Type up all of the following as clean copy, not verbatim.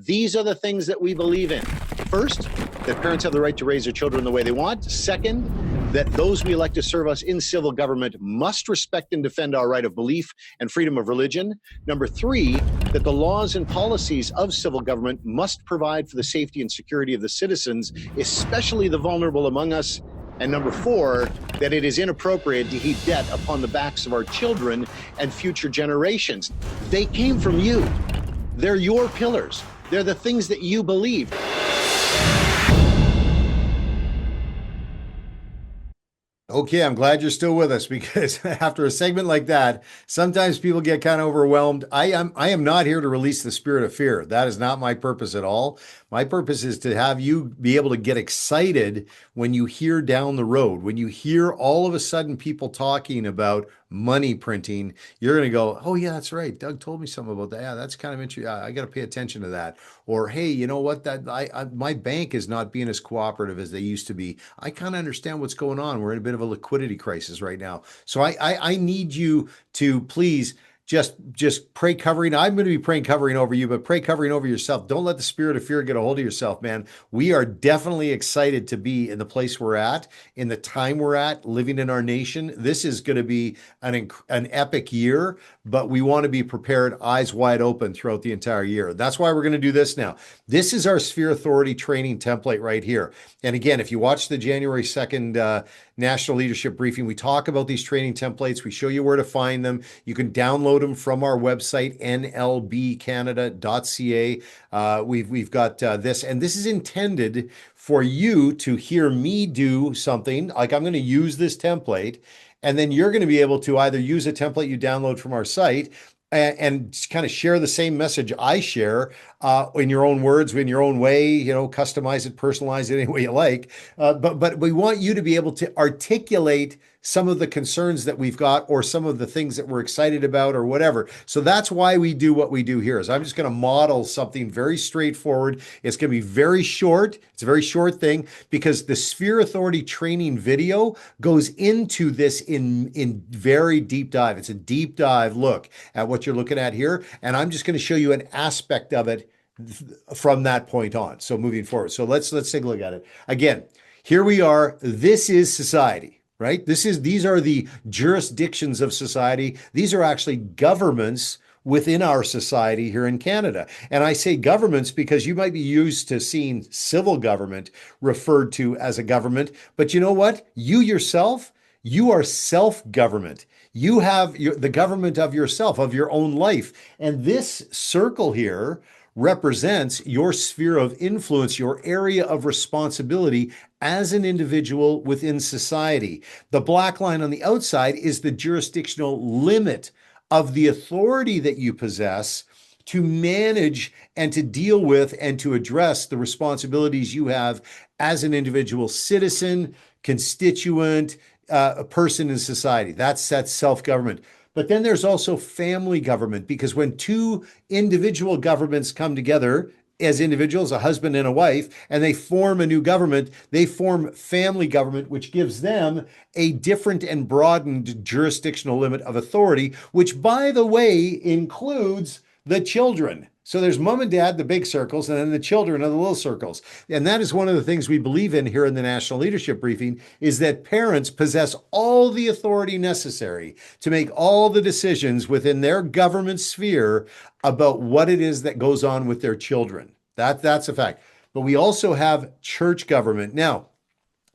These are the things that we believe in. First, that parents have the right to raise their children the way they want. Second, that those we elect to serve us in civil government must respect and defend our right of belief and freedom of religion. Number three, that the laws and policies of civil government must provide for the safety and security of the citizens, especially the vulnerable among us. And number four, that it is inappropriate to heap debt upon the backs of our children and future generations. They came from you. They're your pillars. They're the things that you believe. Okay, I'm glad you're still with us, because after a segment like that, sometimes people get kind of overwhelmed. I am not here to release the spirit of fear. That is not my purpose at all. My purpose is to have you be able to get excited when you hear down the road, when you hear all of a sudden people talking about money printing. You're going to go, oh yeah, that's right. Doug told me something about that. Yeah, that's kind of interesting. I got to pay attention to that. Or, hey, you know what? My bank is not being as cooperative as they used to be. I kind of understand what's going on. We're in a bit of a liquidity crisis right now. So I need you to please just pray covering. I'm going to be praying covering over you, but pray covering over yourself. Don't let the spirit of fear get a hold of yourself, man. We are definitely excited to be in the place we're at, in the time we're at, living in our nation. This is going to be an epic year, but we want to be prepared, eyes wide open throughout the entire year. That's why we're going to do this now. This is our Sphere Authority training template right here. And again, if you watch the January 2nd National Leadership Briefing, we talk about these training templates. We show you where to find them. You can download them from our website, nlbcanada.ca. We've got this, and this is intended for you to hear me do something. Like, I'm going to use this template, and then you're going to be able to either use a template you download from our site and kind of share the same message I share in your own words, in your own way, customize it, personalize it any way you like. But we want you to be able to articulate some of the concerns that we've got, or some of the things that we're excited about, or whatever. So that's why we do what we do here. Is I'm just going to model something very straightforward. It's going to be very short. It's a very short thing, because the Sphere Authority training video goes into this in very deep dive. It's a deep dive look at what you're looking at here. And I'm just going to show you an aspect of it from that point on. So moving forward. So let's take a look at it. Again, here we are. This is society. Right? These are the jurisdictions of society. These are actually governments within our society here in Canada. And I say governments because you might be used to seeing civil government referred to as a government. But you know what? You yourself, you are self-government. You have the government of yourself, of your own life. And this circle here represents your sphere of influence, your area of responsibility as an individual within society. The black line on the outside is the jurisdictional limit of the authority that you possess to manage and to deal with and to address the responsibilities you have as an individual citizen, constituent, a person in society. That's self-government. But then there's also family government, because when two individual governments come together as individuals, a husband and a wife, and they form a new government, they form family government, which gives them a different and broadened jurisdictional limit of authority, which, by the way, includes the children. So there's mom and dad, the big circles, and then the children are the little circles. And that is one of the things we believe in here in the National Leadership Briefing, is that parents possess all the authority necessary to make all the decisions within their government sphere about what it is that goes on with their children. That's a fact. But we also have church government. Now,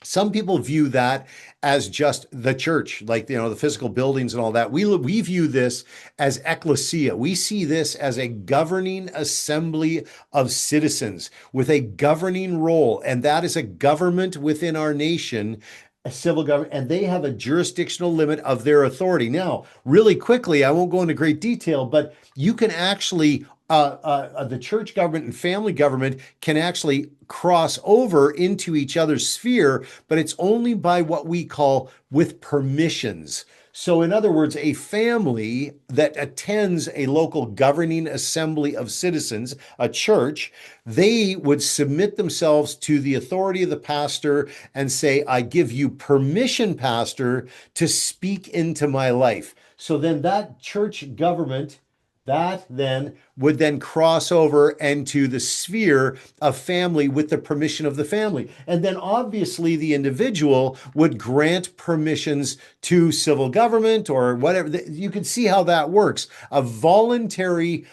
some people view that as just the church, like, the physical buildings and all that. We view this as ecclesia. We see this as a governing assembly of citizens with a governing role. And that is a government within our nation, a civil government, and they have a jurisdictional limit of their authority. Now, really quickly, I won't go into great detail, but you can actually the church government and family government can actually cross over into each other's sphere, but it's only by what we call with permissions. So in other words, a family that attends a local governing assembly of citizens, a church, they would submit themselves to the authority of the pastor and say, I give you permission, pastor, to speak into my life. So then that church government That then would then cross over into the sphere of family with the permission of the family. And then obviously the individual would grant permissions to civil government or whatever. You can see how that works. A voluntary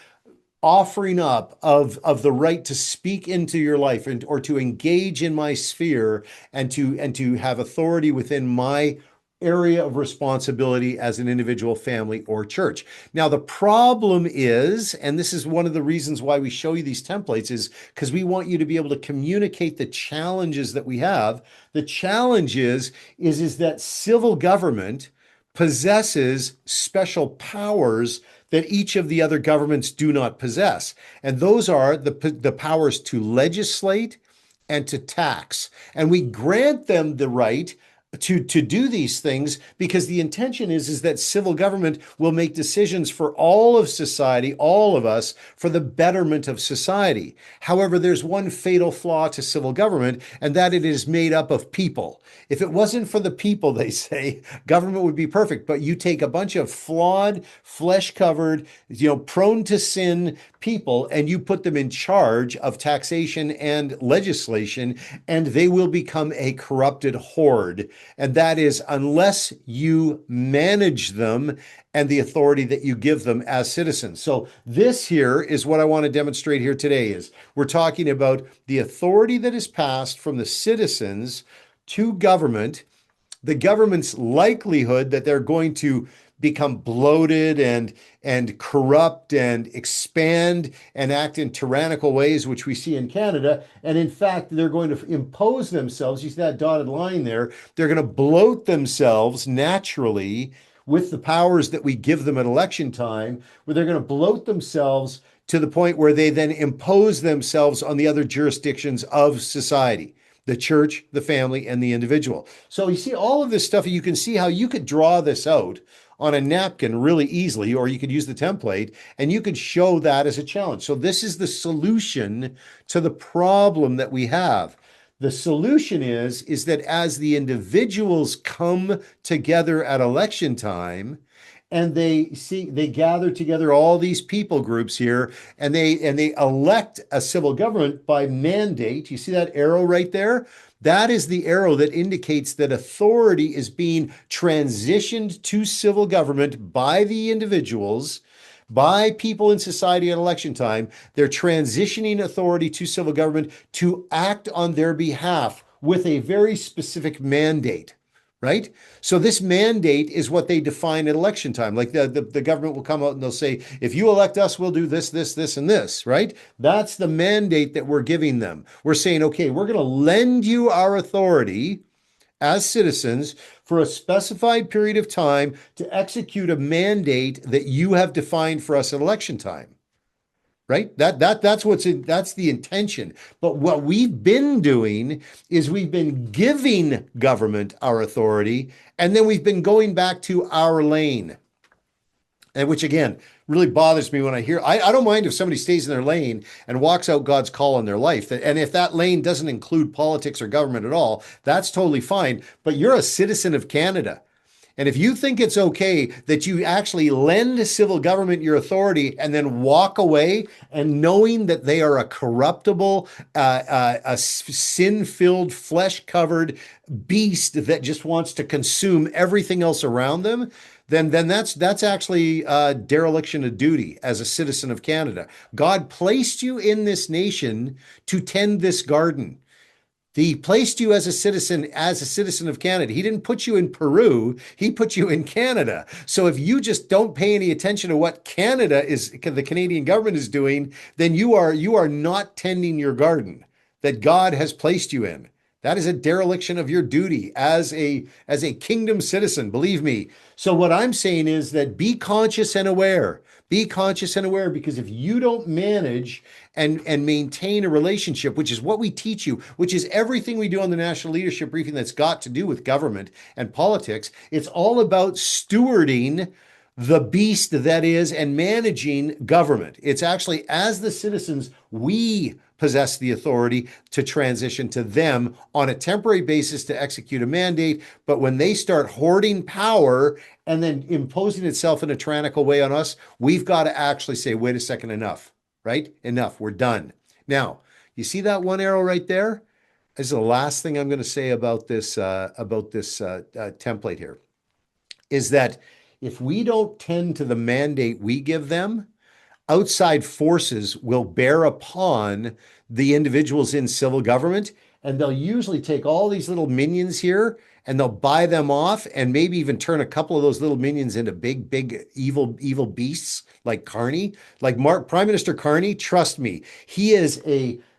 offering up of the right to speak into your life and or to engage in my sphere and to have authority within my area of responsibility as an individual, family, or church. Now, the problem is, and this is one of the reasons why we show you these templates, is because we want you to be able to communicate the challenges that we have. The challenge is that civil government possesses special powers that each of the other governments do not possess. And those are the powers to legislate and to tax. And we grant them the right to do these things because the intention is that civil government will make decisions for all of society, all of us, for the betterment of society. However, there's one fatal flaw to civil government, and that it is made up of people. If it wasn't for the people, they say, government would be perfect. But you take a bunch of flawed, flesh-covered, prone to sin people, and you put them in charge of taxation and legislation, and they will become a corrupted horde. And that is unless you manage them and the authority that you give them as citizens. So this here is what I want to demonstrate here today is we're talking about the authority that is passed from the citizens to government, the government's likelihood that they're going to become bloated and corrupt and expand and act in tyrannical ways, which we see in Canada. And in fact, they're going to impose themselves. You see that dotted line there. They're going to bloat themselves naturally with the powers that we give them at election time, where they're going to bloat themselves to the point where they then impose themselves on the other jurisdictions of society. The church, the family, and the individual. So you see all of this stuff, you can see how you could draw this out on a napkin really easily, or you could use the template and you could show that as a challenge. So this is the solution to the problem that we have. The solution is that as the individuals come together at election time, and they gather together all these people groups here, and they elect a civil government by mandate. You see that arrow right there? That is the arrow that indicates that authority is being transitioned to civil government by the individuals, by people in society at election time. They're transitioning authority to civil government to act on their behalf with a very specific mandate. Right? So this mandate is what they define at election time. Like the government will come out and they'll say, if you elect us, we'll do this, this, this, and this, right? That's the mandate that we're giving them. We're saying, okay, we're going to lend you our authority as citizens for a specified period of time to execute a mandate that you have defined for us at election time. Right? That's the intention. But what we've been doing is we've been giving government our authority, and then we've been going back to our lane. And which again really bothers me when I hear I don't mind if somebody stays in their lane and walks out God's call in their life. And if that lane doesn't include politics or government at all, that's totally fine. But you're a citizen of Canada. And if you think it's okay that you actually lend civil government your authority and then walk away and knowing that they are a corruptible, a sin-filled, flesh-covered beast that just wants to consume everything else around them, then that's actually a dereliction of duty as a citizen of Canada. God placed you in this nation to tend this garden. He placed you as a citizen of Canada. He didn't put you in Peru. He put you in Canada. So if you just don't pay any attention to what the Canadian government is doing, then you are not tending your garden that God has placed you in. That is a dereliction of your duty as a kingdom citizen, believe me. So what I'm saying is that be conscious and aware. Be conscious and aware, because if you don't manage and maintain a relationship, which is what we teach you, which is everything we do on the National Leadership Briefing that's got to do with government and politics, it's all about stewarding the beast that is and managing government. It's actually, as the citizens, we possess the authority to transition to them on a temporary basis to execute a mandate. But when they start hoarding power and then imposing itself in a tyrannical way on us, we've got to actually say, wait a second, enough, right? Enough, we're done. Now, you see that one arrow right there? This is the last thing I'm going to say about this template here, is that if we don't tend to the mandate we give them, outside forces will bear upon the individuals in civil government, and they'll usually take all these little minions here and they'll buy them off and maybe even turn a couple of those little minions into big evil beasts like Carney. Like Prime Minister Carney, trust me,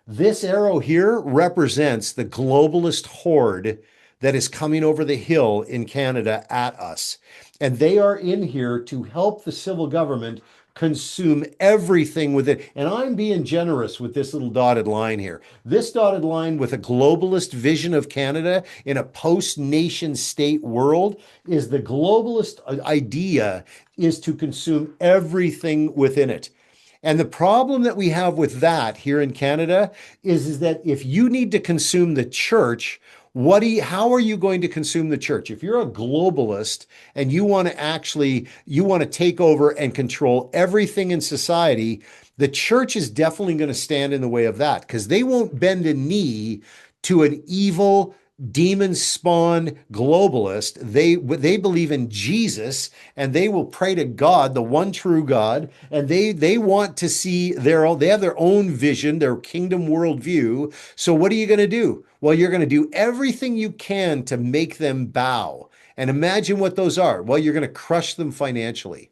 this arrow here represents the globalist horde that is coming over the hill in Canada at us. And they are in here to help the civil government consume everything with it. And I'm being generous with this little dotted line here. This dotted line with a globalist vision of Canada in a post-nation state world is the globalist idea is to consume everything within it. And the problem that we have with that here in Canada is that if you need to consume the church, how are you going to consume the church? If you're a globalist and you want to take over and control everything in society, the church is definitely going to stand in the way of that, because they won't bend a knee to an evil, demon spawn globalist. They believe in Jesus, and they will pray to God, the one true God, and they want to see they have their own vision, their kingdom worldview. So what are you going to do? Well, you're going to do everything you can to make them bow. And imagine what those are. Well, you're going to crush them financially.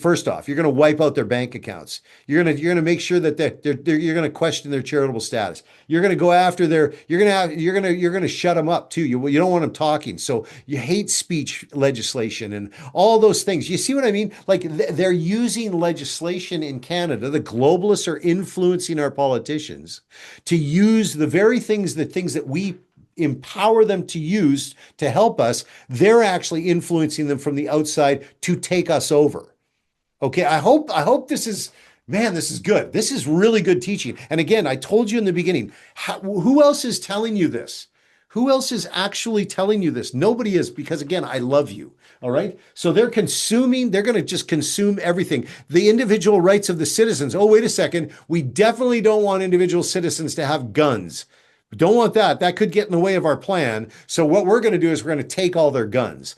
First off, you're going to wipe out their bank accounts. You're going to make sure that you're going to question their charitable status. You're going to go after you're going to shut them up too. You don't want them talking. So you hate speech legislation and all those things. You see what I mean? Like they're using legislation in Canada. The globalists are influencing our politicians to use the very things that we empower them to use to help us. They're actually influencing them from the outside to take us over. Okay, I hope this is good. This is really good teaching. And again, I told you in the beginning, who else is telling you this? Who else is actually telling you this? Nobody is, because again, I love you. All right. So they're going to just consume everything. The individual rights of the citizens. Oh, wait a second. We definitely don't want individual citizens to have guns. We don't want that. That could get in the way of our plan. So what we're going to do is we're going to take all their guns.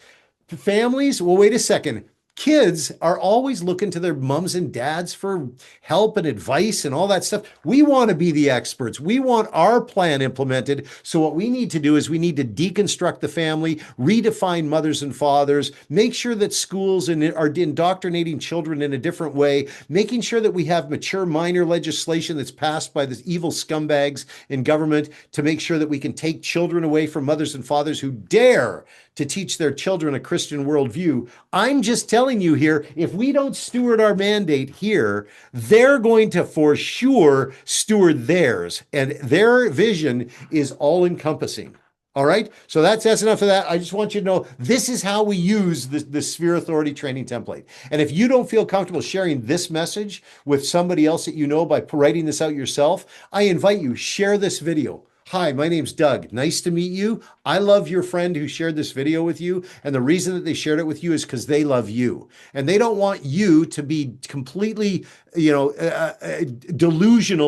Families, well, wait a second. Kids are always looking to their mums and dads for help and advice and all that stuff. We want to be the experts. We want our plan implemented. So what we need to do is we need to deconstruct the family, redefine mothers and fathers, make sure that schools are indoctrinating children in a different way, making sure that we have mature minor legislation that's passed by the evil scumbags in government to make sure that we can take children away from mothers and fathers who dare to teach their children a Christian worldview. I'm just telling you here, if we don't steward our mandate here, they're going to for sure steward theirs, and their vision is all encompassing. All right. So that's enough of that. I just want you to know this is how we use the Sphere Authority training template. And if you don't feel comfortable sharing this message with somebody else that you know by writing this out yourself, I invite you, share this video. Hi, my name's Doug. Nice to meet you. I love your friend who shared this video with you. And the reason that they shared it with you is because they love you. And they don't want you to be completely, delusional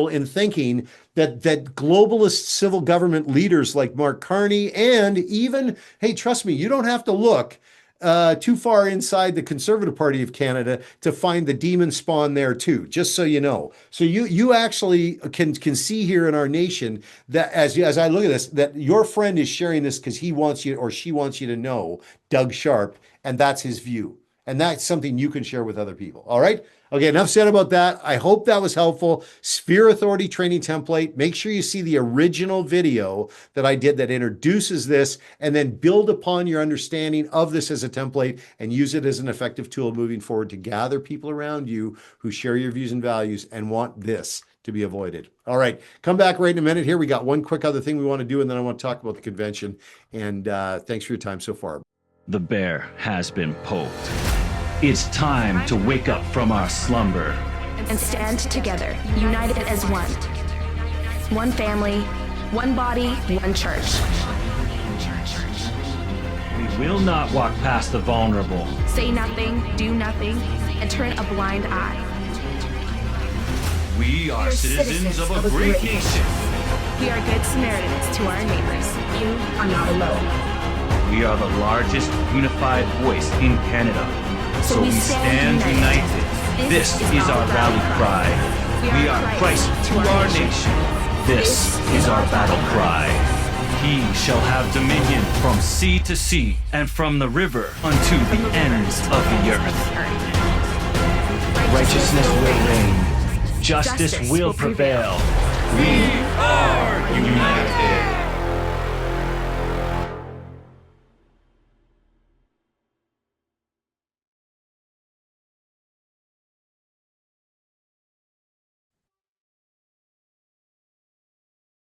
in thinking that globalist civil government leaders like Mark Carney and even, hey, trust me, you don't have to look too far inside the Conservative Party of Canada to find the demon spawn there too, just so you know. So you actually can see here in our nation that as I look at this, that your friend is sharing this because he wants you or she wants you to know Doug Sharpe, and that's his view. And that's something you can share with other people. All right. Okay, enough said about that. I hope that was helpful. Sphere Authority training template. Make sure you see the original video that I did that introduces this, and then build upon your understanding of this as a template and use it as an effective tool moving forward to gather people around you who share your views and values and want this to be avoided. All right, come back right in a minute here. We got one quick other thing we want to do, and then I want to talk about the convention. And thanks for your time so far. The bear has been poked. It's time to wake up from our slumber and stand together, united as one. one family, one body, one church. We will not walk past the vulnerable. Say nothing, do nothing, and turn a blind eye. We are citizens of a great nation. We are good Samaritans to our neighbors. You are not alone. We are the largest unified voice in Canada. So we stand united. This is our rally cry. We are Christ to our nation. This is our battle cry. He shall have dominion from sea to sea and from the river unto the ends of the earth. Righteousness will reign. Justice will prevail. We are united.